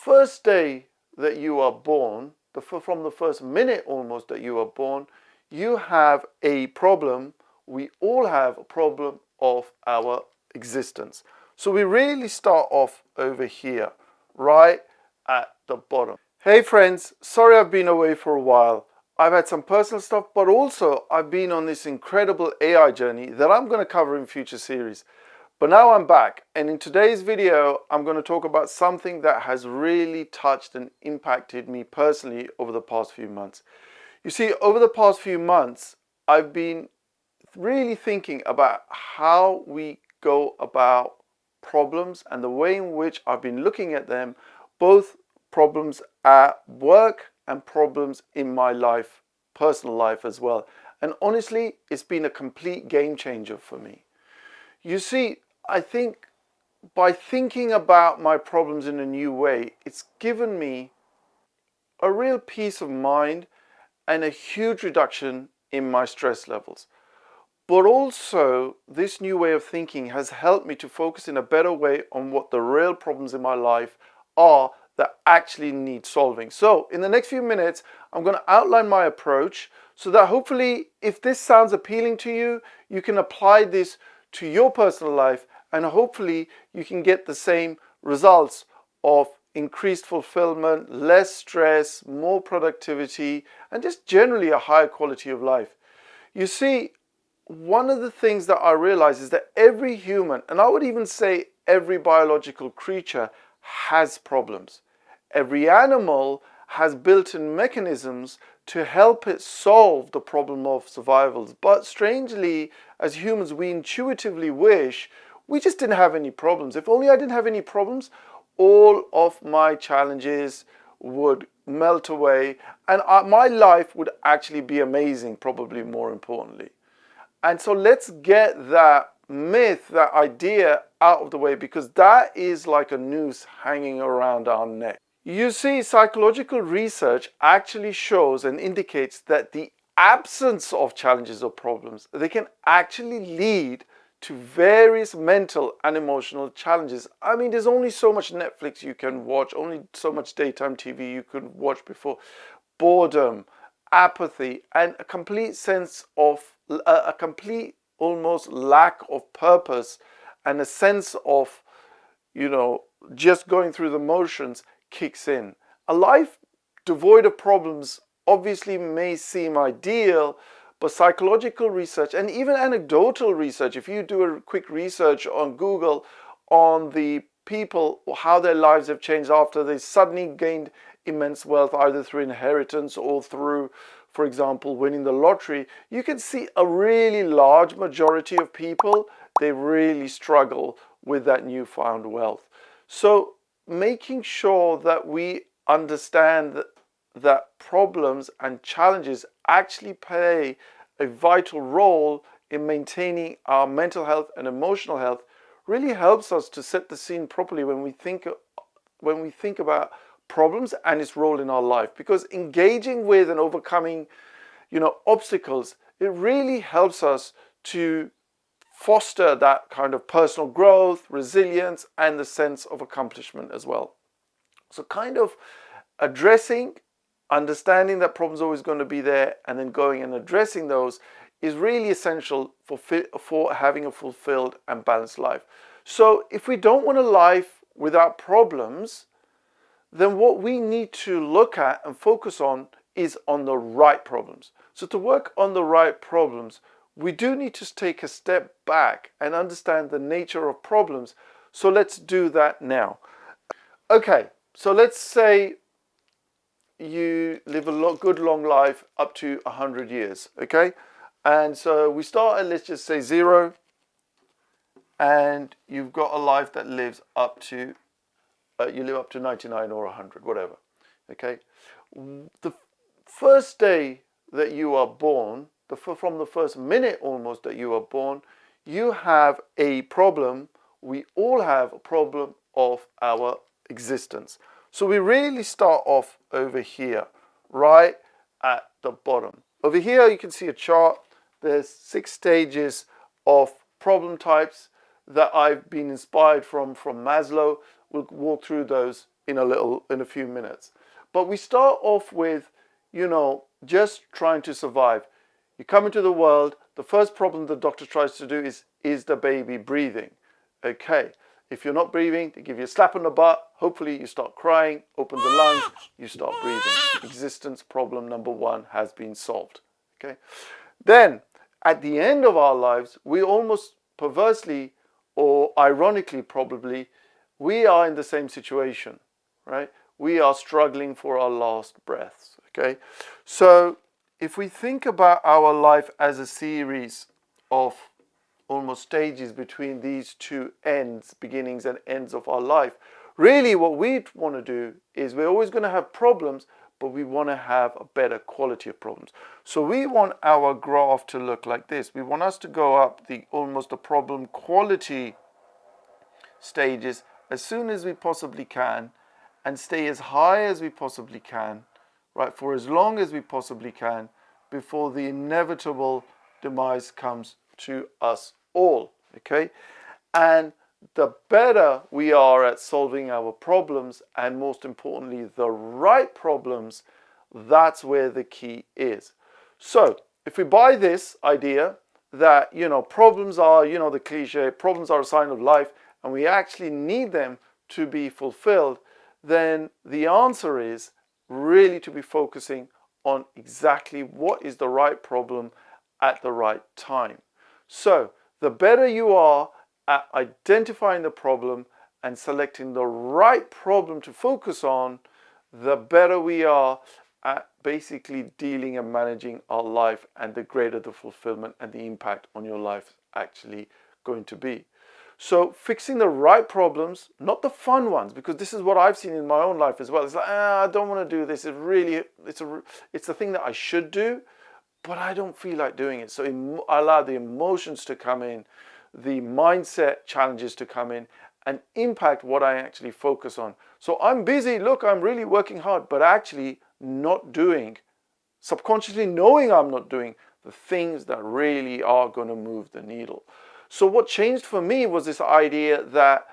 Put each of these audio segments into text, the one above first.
first day that you are born, from the first minute almost that you are born, you have a problem. We all have a problem of our existence. So we really start off over here, right at the bottom. Hey friends, sorry I've been away for a while. I've had some personal stuff, but also I've been on this incredible AI journey that I'm going to cover in future series. But now I'm back, and in today's video, I'm going to talk about something that has really touched and impacted me personally over the past few months. You see, over the past few months, I've been really thinking about how we go about problems and the way in which I've been looking at them, both problems at work and problems in my life, personal life as well. And honestly, it's been a complete game changer for me. You see, I think by thinking about my problems in a new way, it's given me a real peace of mind and a huge reduction in my stress levels. But also, this new way of thinking has helped me to focus in a better way on what the real problems in my life are that actually need solving. So, in the next few minutes, I'm going to outline my approach so that hopefully, if this sounds appealing to you, you can apply this to your personal life, and hopefully you can get the same results of increased fulfillment, less stress, more productivity, and just generally a higher quality of life. You see, one of the things that I realize is that every human, and I would even say every biological creature, has problems. Every animal has built-in mechanisms to help it solve the problem of survival. But strangely, as humans, we intuitively wish we just didn't have any problems. If only I didn't have any problems, all of my challenges would melt away and my life would actually be amazing, probably more importantly. And so let's get that myth, that idea out of the way, because that is like a noose hanging around our neck. You see, psychological research actually shows and indicates that the absence of challenges or problems, they can actually lead to various mental and emotional challenges. I mean, there's only so much Netflix you can watch, only so much daytime TV you can watch before boredom, apathy, and a complete sense of a complete almost lack of purpose and a sense of, just going through the motions kicks in. A life devoid of problems obviously may seem ideal, but psychological research and even anecdotal research, if you do a quick research on Google on the people, how their lives have changed after they suddenly gained immense wealth, either through inheritance or through, for example, winning the lottery, you can see a really large majority of people, they really struggle with that newfound wealth. So making sure that we understand that problems and challenges actually play a vital role in maintaining our mental health and emotional health really helps us to set the scene properly when we think about problems and its role in our life. Because engaging with and overcoming, obstacles, it really helps us to foster that kind of personal growth, resilience, and the sense of accomplishment as well. So kind of understanding that problems are always going to be there, and then going and addressing those is really essential for having a fulfilled and balanced life. So if we don't want a life without problems, then what we need to look at and focus on is on the right problems. So to work on the right problems, we do need to take a step back and understand the nature of problems. So let's do that now. Okay, so let's say you live a good long life up to 100 years, okay? And so we start at, let's just say 0, and you've got a life that lives up to, you live up to 99 or 100, whatever, okay? The first day that you are born, from the first minute almost that you are born, you have a problem. We all have a problem of our existence. So we really start off over here, right at the bottom. Over here you can see a chart. There's 6 stages of problem types that I've been inspired from Maslov. We'll walk through those in a few minutes. But we start off with, just trying to survive. You come into the world, the first problem the doctor tries to do is the baby breathing? Okay, if you're not breathing, they give you a slap on the butt, hopefully you start crying, open the lungs, you start breathing. Existence problem number 1 has been solved. Okay, then at the end of our lives, we almost perversely or ironically probably, we are in the same situation, right? We are struggling for our last breaths, okay? So if we think about our life as a series of almost stages between these two ends, beginnings and ends of our life, really what we want to do is we're always going to have problems, but we want to have a better quality of problems. So we want our graph to look like this. We want us to go up almost the problem quality stages as soon as we possibly can and stay as high as we possibly can, right, for as long as we possibly can before the inevitable demise comes to us all, okay? And the better we are at solving our problems, and most importantly, the right problems, that's where the key is. So if we buy this idea that, problems are, the cliche, problems are a sign of life, and we actually need them to be fulfilled, then the answer is really to be focusing on exactly what is the right problem at the right time. So the better you are at identifying the problem and selecting the right problem to focus on, the better we are at basically dealing and managing our life, and the greater the fulfillment and the impact on your life actually going to be. So fixing the right problems, not the fun ones, because this is what I've seen in my own life as well. It's like, I don't want to do this. It's the thing that I should do, but I don't feel like doing it. So I allow the emotions to come in, the mindset challenges to come in and impact what I actually focus on. So I'm busy, look, I'm really working hard, but actually not doing, subconsciously knowing I'm not doing the things that really are going to move the needle. So what changed for me was this idea that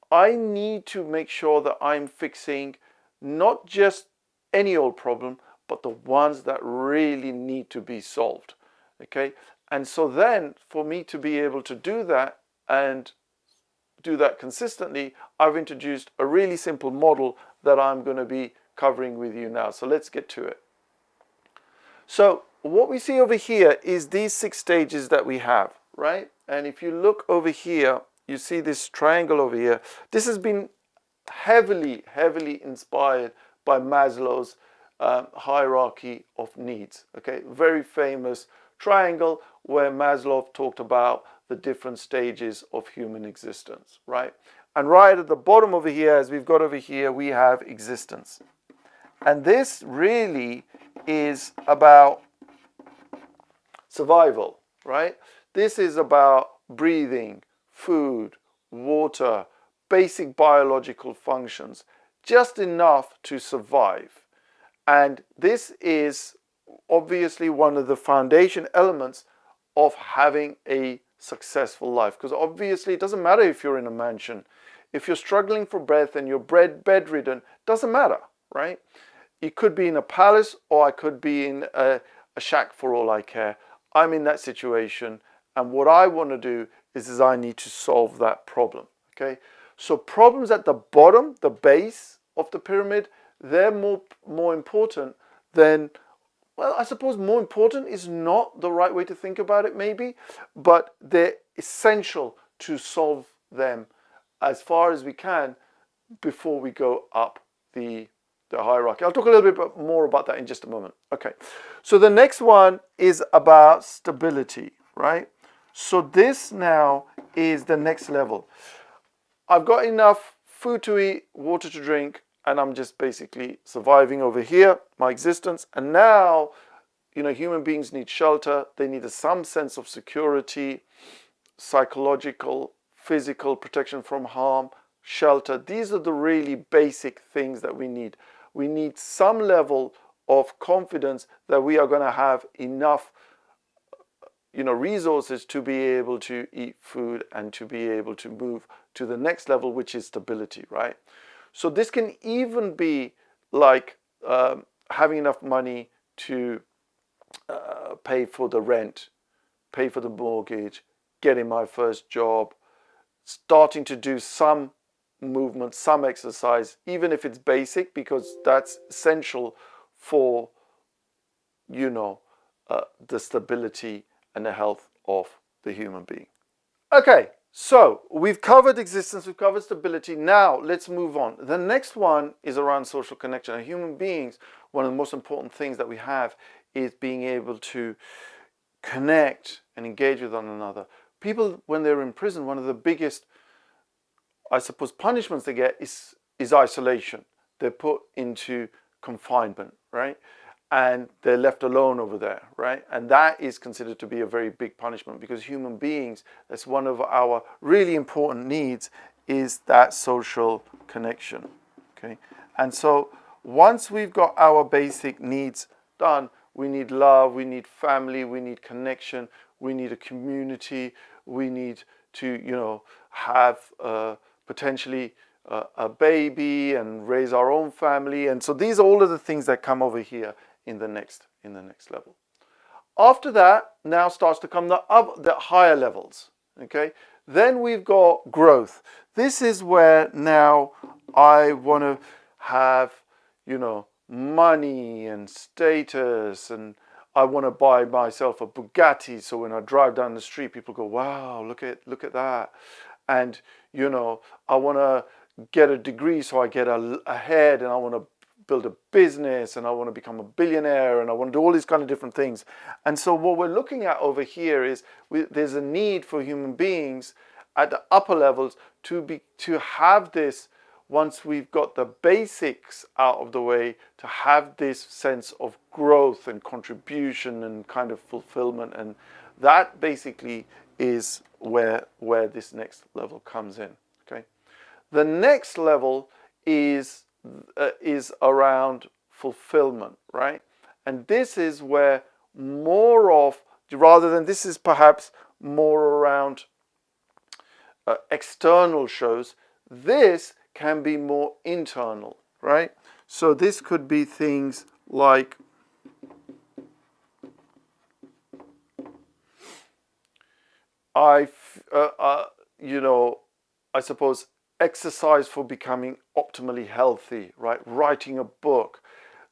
I need to make sure that I'm fixing not just any old problem, but the ones that really need to be solved, okay? And so then for me to be able to do that and do that consistently, I've introduced a really simple model that I'm going to be covering with you now. So let's get to it. So what we see over here is these 6 stages that we have, right? And if you look over here, you see this triangle over here. This has been heavily inspired by Maslow's hierarchy of needs, okay? Very famous triangle where Maslov talked about the different stages of human existence, right? And right at the bottom over here, as we've got over here, we have existence. And this really is about survival, right? This is about breathing, food, water, basic biological functions, just enough to survive. And this is obviously one of the foundation elements of having a successful life, because obviously it doesn't matter if you're in a mansion. If you're struggling for breath and you're bedridden, doesn't matter, right? It could be in a palace, or I could be in a shack for all I care. I'm in that situation, and what I want to do is I need to solve that problem, okay? So problems at the bottom, the base of the pyramid, they're more important than, well, I suppose more important is not the right way to think about it maybe, but they're essential to solve them as far as we can before we go up the hierarchy. I'll talk a little bit more about that in just a moment. Okay, so the next one is about stability, right? So this now is the next level. I've got enough food to eat, water to drink, and I'm just basically surviving over here, my existence. And now, human beings need shelter. They need some sense of security, psychological, physical protection from harm, shelter. These are the really basic things that we need. We need some level of confidence that we are going to have enough resources to be able to eat food and to be able to move to the next level, which is stability, right? So this can even be like having enough money to pay for the rent, pay for the mortgage, getting my first job, starting to do some movement, some exercise, even if it's basic, because that's essential for, the stability and the health of the human being. Okay, so we've covered existence, we've covered stability. Now let's move on. The next one is around social connection. And human beings, one of the most important things that we have is being able to connect and engage with one another. People, when they're in prison, one of the biggest, I suppose, punishments they get is isolation. They're put into confinement, right? And they're left alone over there, right? And that is considered to be a very big punishment, because human beings, that's one of our really important needs, is that social connection, okay? And so once we've got our basic needs done, we need love, we need family, we need connection, we need a community, we need to, have potentially a baby and raise our own family. And so these are all of the things that come over here in the next level. After that, now starts to come the higher levels, okay? Then we've got growth. This is where now I want to have, money and status, and I want to buy myself a Bugatti, so when I drive down the street, people go, wow, look at that. And, I want to get a degree so I get ahead, and I want to build a business, and I want to become a billionaire, and I want to do all these kind of different things. And so what we're looking at over here is there's a need for human beings at the upper levels to have this, once we've got the basics out of the way, to have this sense of growth and contribution and kind of fulfillment. And that basically is where this next level comes in, okay? The next level is around fulfillment, right? And this is where more of, rather than, this is perhaps more around external shows, this can be more internal, right? So this could be things like I suppose exercise for becoming optimally healthy, right? Writing a book,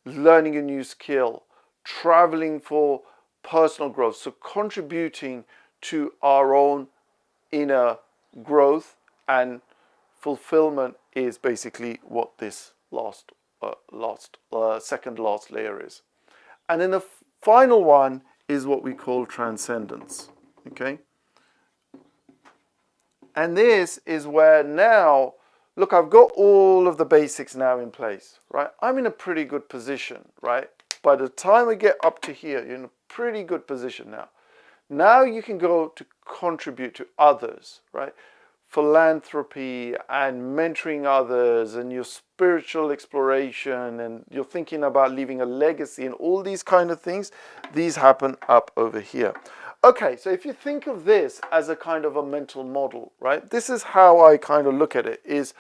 learning a new skill, traveling for personal growth. So contributing to our own inner growth and fulfillment is basically what this second last layer is. And then the final one is what we call transcendence, okay? And this is where now, look, I've got all of the basics now in place, right? I'm in a pretty good position, right? By the time I get up to here, you're in a pretty good position now. Now you can go to contribute to others, right? Philanthropy and mentoring others, and your spiritual exploration, and you're thinking about leaving a legacy, and all these kind of things, these happen up over here. Okay, so if you think of this as a kind of a mental model, right? This is how I kind of look at it, is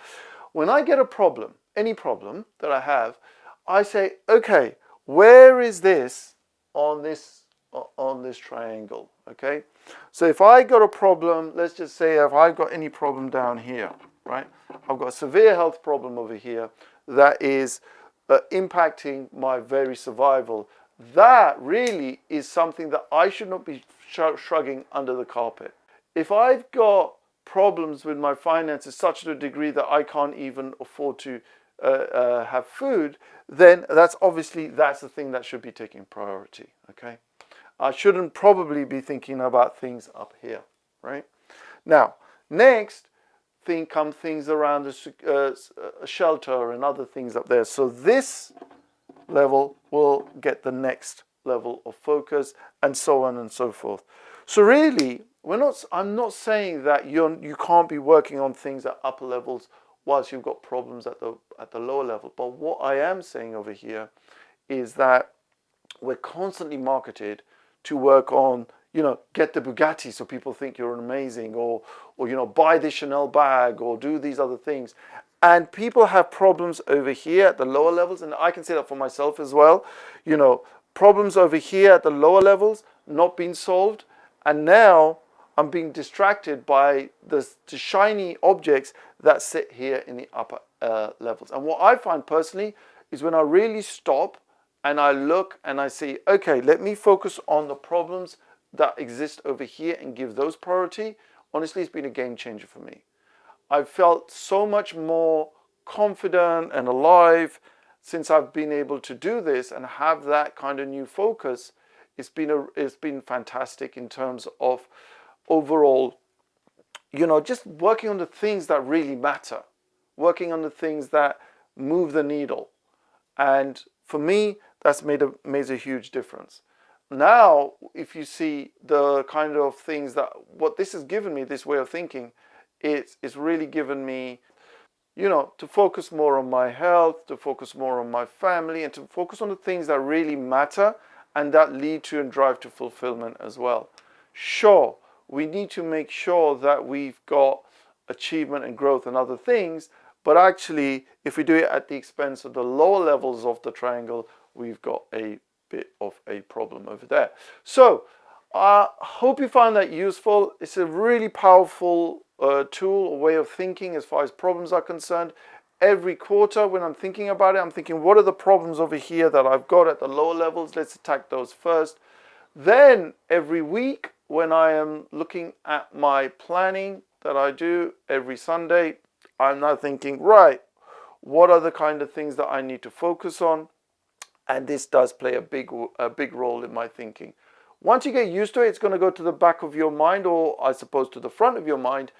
when I get a problem, any problem that I have, I say, okay, where is this on this triangle, okay? So if I got a problem, let's just say if I've got any problem down here, right? I've got a severe health problem over here that is impacting my very survival. That really is something that I should not be shrugging under the carpet. If I've got problems with my finances such to a degree that I can't even afford to have food, then that's the thing that should be taking priority, okay? I shouldn't probably be thinking about things up here, right? Now, next come things around the shelter and other things up there. So this level will get the next level of focus, and so on and so forth. So really, I'm not saying that you can't be working on things at upper levels whilst you've got problems at the lower level. But what I am saying over here is that we're constantly marketed to work on, get the Bugatti so people think you're amazing, or buy this Chanel bag, or do these other things. And people have problems over here at the lower levels, and I can say that for myself as well. You know, problems over here at the lower levels not being solved, and now I'm being distracted by the shiny objects that sit here in the upper levels. And what I find personally is when I really stop and I look and I say, okay, let me focus on the problems that exist over here and give those priority. Honestly, it's been a game changer for me. I've felt so much more confident and alive since I've been able to do this and have that kind of new focus. It's been fantastic in terms of overall, you know, just working on the things that really matter, working on the things that move the needle. And for me, that's made a huge difference. Now, if you see the kind of things that, what this has given me, this way of thinking, it's really given me, you know, to focus more on my health, to focus more on my family, and to focus on the things that really matter and that lead to and drive to fulfillment as well. Sure, we need to make sure that we've got achievement and growth and other things, but actually, if we do it at the expense of the lower levels of the triangle, we've got a bit of a problem over there. So, I hope you find that useful. It's a really powerful tool, a way of thinking as far as problems are concerned. Every quarter when I'm thinking about it, I'm thinking, what are the problems over here that I've got at the lower levels? Let's attack those first. Then every week when I am looking at my planning that I do every Sunday, I'm now thinking, right, what are the kind of things that I need to focus on? And this does play a big role in my thinking. Once you get used to it, it's going to go to the back of your mind, or I suppose to the front of your mind,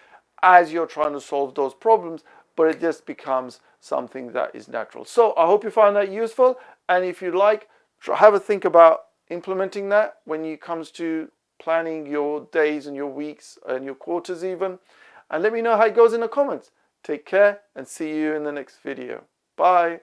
as you're trying to solve those problems, but it just becomes something that is natural. So I hope you find that useful, and if you like, have a think about implementing that when it comes to planning your days and your weeks and your quarters even, and let me know how it goes in the comments. Take care and see you in the next video. Bye.